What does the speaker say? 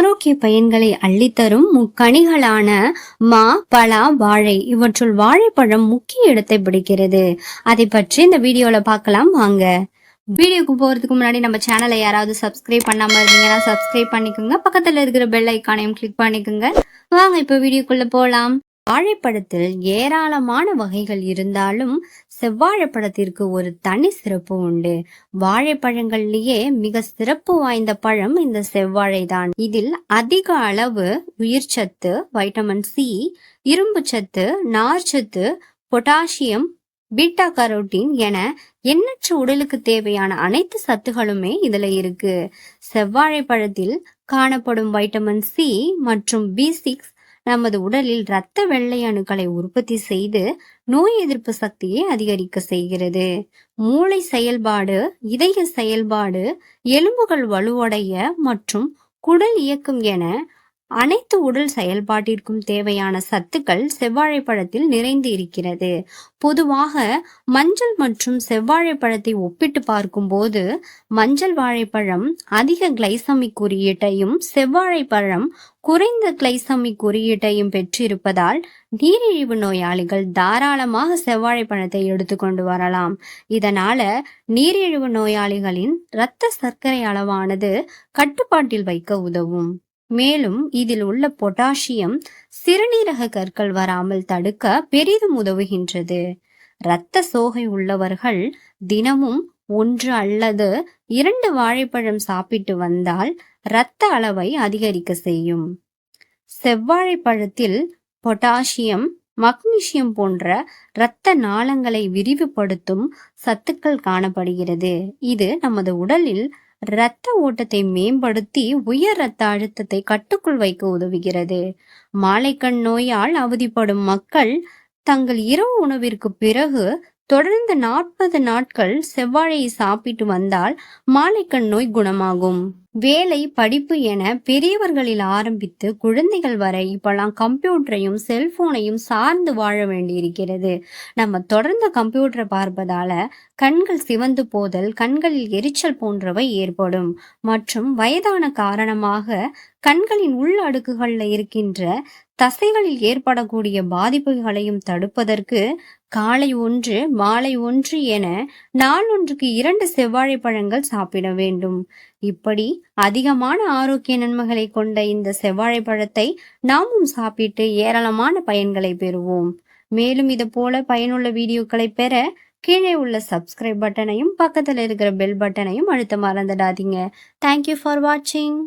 ஆரோக்கிய பயன்களை அள்ளித்தரும் முக்கனிகளான மா, பலா, வாழை இவற்றுள் வாழைப்பழம் முக்கிய இடத்தை பிடிக்கிறது. அதை பற்றி இந்த வீடியோல பார்க்கலாம் வாங்க. வீடியோக்கு போறதுக்கு முன்னாடி நம்ம சேனலை யாராவது சப்ஸ்கிரைப் பண்ணாம இருந்தீங்கன்னா சப்ஸ்கிரைப் பண்ணிக்கோங்க. பக்கத்துல இருக்கிற பெல் ஐக்கானையும் கிளிக் பண்ணிக்கோங்க. வாங்க இப்ப வீடியோக்குள்ள போலாம். வாழைப்பழத்தில் ஏராளமான வகைகள் இருந்தாலும் செவ்வாழைப்பழத்திற்கு ஒரு தனி சிறப்பு உண்டு. வாழைப்பழங்கள்லயே மிக சிறப்பு வாய்ந்த பழம் இந்த செவ்வாழைதான். இதில் அதிக அளவு உயிர்ச்சத்து, வைட்டமின் சி, இரும்பு சத்து, நார்ச்சத்து, பொட்டாசியம், பீட்டா கரோட்டின் என எண்ணற்ற உடலுக்கு தேவையான அனைத்து சத்துகளுமே இதுல இருக்கு. செவ்வாழைப்பழத்தில் காணப்படும் வைட்டமின் சி மற்றும் B6 நமது உடலில் இரத்த வெள்ளை அணுக்களை உற்பத்தி செய்து நோய் எதிர்ப்பு சக்தியை அதிகரிக்க செய்கிறது. மூளை செயல்பாடு, இதய செயல்பாடு, எலும்புகள் வலுவடைய மற்றும் குடல் இயக்கம் என அனைத்து உடல் செயல்பாட்டிற்கும் தேவையான சத்துக்கள் செவ்வாழைப்பழத்தில் நிறைந்து இருக்கிறது. பொதுவாக மஞ்சள் மற்றும் செவ்வாழைப்பழத்தை ஒப்பிட்டு பார்க்கும்போது மஞ்சள் வாழைப்பழம் அதிக கிளைசமிக் குறியீட்டையும் செவ்வாழைப்பழம் குறைந்த கிளைசமிக் குறியீட்டையும் பெற்றிருப்பதால் நீரிழிவு நோயாளிகள் தாராளமாக செவ்வாழைப்பழத்தை எடுத்துக்கொண்டு வரலாம். இதனால நீரிழிவு நோயாளிகளின் இரத்த சர்க்கரை அளவானது கட்டுப்பாட்டில் வைக்க உதவும். மேலும் இதில் உள்ள பொட்டாசியம் சிறுநீரக கற்கள் வராமல் தடுக்க பெரிதும் உதவுகின்றது. இரத்த சோகை உள்ளவர்கள் தினமும் 1 அல்லது 2 வாழைப்பழம் சாப்பிட்டு வந்தால் இரத்த அளவை அதிகரிக்க செய்யும். செவ்வாழைப்பழத்தில் பொட்டாசியம், மக்னீசியம் போன்ற இரத்த நாளங்களை விரிவுபடுத்தும் சத்துக்கள் காணப்படுகிறது. இது நமது உடலில் இரத்த ஓட்டத்தை மேம்படுத்தி உயர் இரத்த அழுத்தத்தை கட்டுக்குள் வைக்க உதவுகிறது. மாலைக்கண் நோயால் அவதிப்படும் மக்கள் தங்கள் இரவு உணவிற்கு பிறகு தொடர்ந்து 40 நாட்கள் செவ்வாழையை சாப்பிட்டு வந்தால் மாலைக்கண் நோய் குணமாகும். வேலை, படிப்பு என பெரியவர்களில் ஆரம்பித்து குழந்தைகள் வரை இப்பெல்லாம் கம்ப்யூட்டரையும் செல்போனையும் சார்ந்து வாழ வேண்டியிருக்கிறது. நம்ம தொடர்ந்து கம்ப்யூட்டரை பார்ப்பதால கண்கள் சிவந்து போதல், கண்களில் எரிச்சல் போன்றவை ஏற்படும். மற்றும் வயதான காரணமாக கண்களின் உள் அடுக்குகள்ல இருக்கின்ற தசைகளில் ஏற்படக்கூடிய பாதிப்புகளையும் தடுப்பதற்கு காலை 1, மாலை 1 என நாளொன்றுக்கு 2 செவ்வாழைப்பழங்கள் சாப்பிட வேண்டும். இப்படி அதிகமான ஆரோக்கிய நன்மைகளை கொண்ட இந்த செவ்வாழைப்பழத்தை நாமும் சாப்பிட்டு ஏராளமான பயன்களை பெறுவோம். மேலும் இது போல பயனுள்ள வீடியோக்களை பெற கீழே உள்ள சப்ஸ்கிரைப் பட்டனையும் பக்கத்தில் இருக்கிற பெல் பட்டனையும் அழுத்த மறந்துடாதீங்க. தேங்க்யூ ஃபார் வாட்சிங்.